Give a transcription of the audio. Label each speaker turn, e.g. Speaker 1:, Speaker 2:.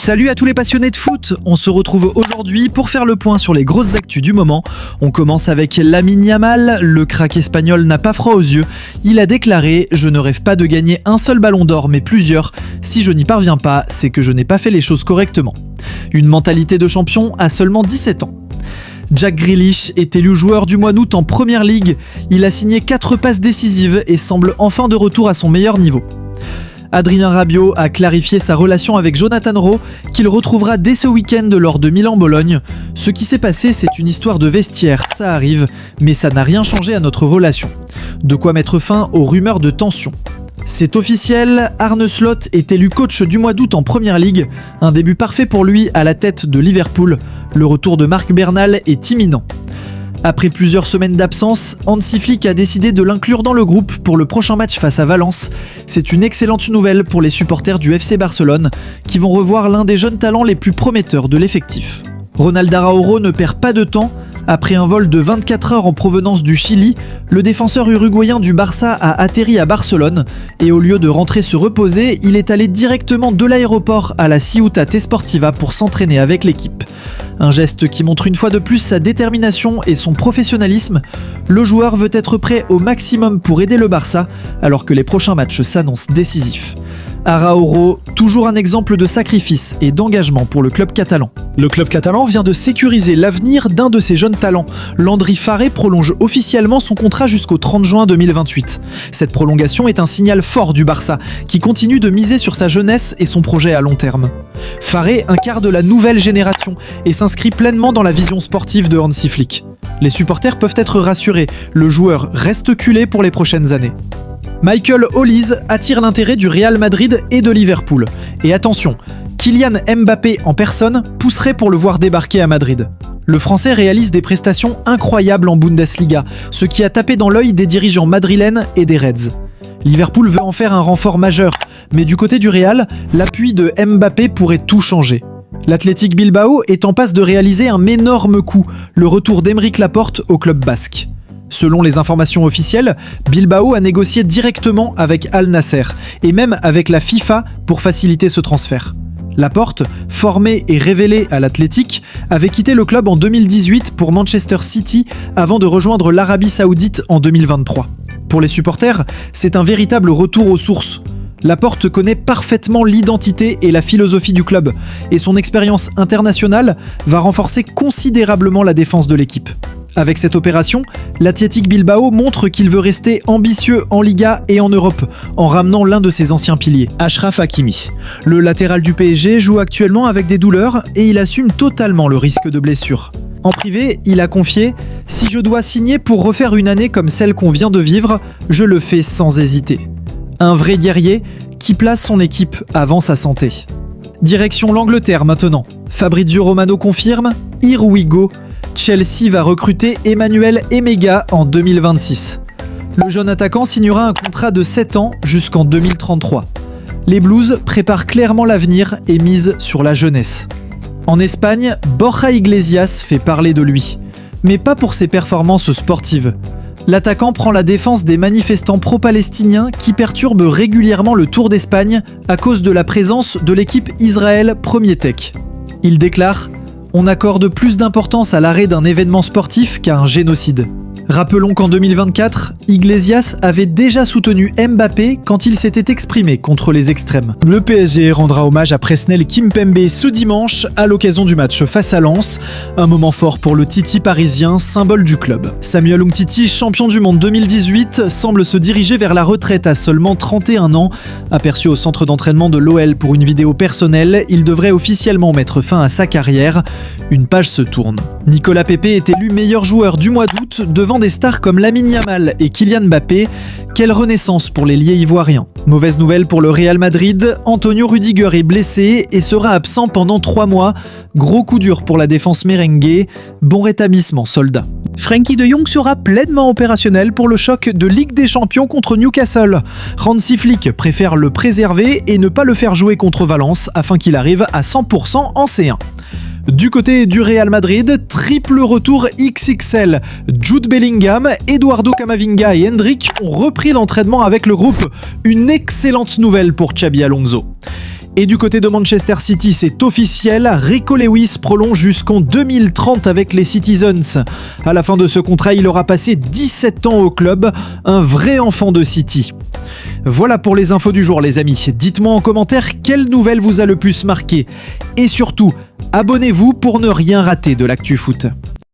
Speaker 1: Salut à tous les passionnés de foot, on se retrouve aujourd'hui pour faire le point sur les grosses actus du moment. On commence avec Lamine Yamal, le crack espagnol n'a pas froid aux yeux. Il a déclaré « Je ne rêve pas de gagner un seul ballon d'or mais plusieurs. Si je n'y parviens pas, c'est que je n'ai pas fait les choses correctement. » Une mentalité de champion à seulement 17 ans. Jack Grealish est élu joueur du mois d'août en Premier League. Il a signé 4 passes décisives et semble enfin de retour à son meilleur niveau. Adrien Rabiot a clarifié sa relation avec Jonathan Rowe, qu'il retrouvera dès ce week-end lors de Milan-Bologne. Ce qui s'est passé, c'est une histoire de vestiaire, ça arrive, mais ça n'a rien changé à notre relation. De quoi mettre fin aux rumeurs de tension. C'est officiel, Arne Slot est élu coach du mois d'août en Premier League, un début parfait pour lui à la tête de Liverpool. Le retour de Marc Bernal est imminent. Après plusieurs semaines d'absence, Hansi Flick a décidé de l'inclure dans le groupe pour le prochain match face à Valence. C'est une excellente nouvelle pour les supporters du FC Barcelone, qui vont revoir l'un des jeunes talents les plus prometteurs de l'effectif. Ronald Araujo ne perd pas de temps. Après un vol de 24 heures en provenance du Chili, le défenseur uruguayen du Barça a atterri à Barcelone et au lieu de rentrer se reposer, il est allé directement de l'aéroport à la Ciutat Esportiva pour s'entraîner avec l'équipe. Un geste qui montre une fois de plus sa détermination et son professionnalisme. Le joueur veut être prêt au maximum pour aider le Barça alors que les prochains matchs s'annoncent décisifs. Araujo, toujours un exemple de sacrifice et d'engagement pour le club catalan. Le club catalan vient de sécuriser l'avenir d'un de ses jeunes talents. Landry Farré prolonge officiellement son contrat jusqu'au 30 juin 2028. Cette prolongation est un signal fort du Barça, qui continue de miser sur sa jeunesse et son projet à long terme. Farré incarne la nouvelle génération et s'inscrit pleinement dans la vision sportive de Hansi Flick. Les supporters peuvent être rassurés, le joueur reste culé pour les prochaines années. Michael Olise attire l'intérêt du Real Madrid et de Liverpool. Et attention, Kylian Mbappé en personne pousserait pour le voir débarquer à Madrid. Le Français réalise des prestations incroyables en Bundesliga, ce qui a tapé dans l'œil des dirigeants madrilènes et des Reds. Liverpool veut en faire un renfort majeur, mais du côté du Real, l'appui de Mbappé pourrait tout changer. L'Athletic Bilbao est en passe de réaliser un énorme coup, le retour d'Aymeric Laporte au club basque. Selon les informations officielles, Bilbao a négocié directement avec Al Nasser et même avec la FIFA pour faciliter ce transfert. Laporte, formé et révélé à l'Athletic, avait quitté le club en 2018 pour Manchester City avant de rejoindre l'Arabie Saoudite en 2023. Pour les supporters, c'est un véritable retour aux sources. Laporte connaît parfaitement l'identité et la philosophie du club, et son expérience internationale va renforcer considérablement la défense de l'équipe. Avec cette opération, l'Athletic Bilbao montre qu'il veut rester ambitieux en Liga et en Europe, en ramenant l'un de ses anciens piliers, Achraf Hakimi. Le latéral du PSG joue actuellement avec des douleurs et il assume totalement le risque de blessure. En privé, il a confié « Si je dois signer pour refaire une année comme celle qu'on vient de vivre, je le fais sans hésiter ». Un vrai guerrier qui place son équipe avant sa santé. Direction l'Angleterre maintenant. Fabrizio Romano confirme « Here we go ». Chelsea va recruter Emmanuel Emega en 2026. Le jeune attaquant signera un contrat de 7 ans jusqu'en 2033. Les Blues préparent clairement l'avenir et misent sur la jeunesse. En Espagne, Borja Iglesias fait parler de lui, mais pas pour ses performances sportives. L'attaquant prend la défense des manifestants pro-palestiniens qui perturbent régulièrement le Tour d'Espagne à cause de la présence de l'équipe Israël Premier Tech. Il déclare « On accorde plus d'importance à l'arrêt d'un événement sportif qu'à un génocide ». Rappelons qu'en 2024, Iglesias avait déjà soutenu Mbappé quand il s'était exprimé contre les extrêmes. Le PSG rendra hommage à Presnel Kimpembe ce dimanche à l'occasion du match face à Lens. Un moment fort pour le Titi parisien, symbole du club. Samuel Umtiti, champion du monde 2018, semble se diriger vers la retraite à seulement 31 ans. Aperçu au centre d'entraînement de l'OL pour une vidéo personnelle, il devrait officiellement mettre fin à sa carrière. Une page se tourne. Nicolas Pepe est élu meilleur joueur du mois d'août devant des stars comme Lamine Yamal et Kylian Mbappé. Quelle renaissance pour les liés ivoiriens. Mauvaise nouvelle pour le Real Madrid, Antonio Rudiger est blessé et sera absent pendant 3 mois. Gros coup dur pour la défense merengue. Bon rétablissement, soldat. Frenkie de Jong sera pleinement opérationnel pour le choc de Ligue des Champions contre Newcastle. Hansi Flick préfère le préserver et ne pas le faire jouer contre Valence afin qu'il arrive à 100% en C1. Du côté du Real Madrid, triple retour XXL. Jude Bellingham, Eduardo Camavinga et Hendrick ont repris l'entraînement avec le groupe. Une excellente nouvelle pour Xabi Alonso. Et du côté de Manchester City, c'est officiel, Rico Lewis prolonge jusqu'en 2030 avec les Citizens. À la fin de ce contrat, il aura passé 17 ans au club, un vrai enfant de City. Voilà pour les infos du jour les amis. Dites-moi en commentaire quelle nouvelle vous a le plus marqué. Et surtout, abonnez-vous pour ne rien rater de l'actu foot.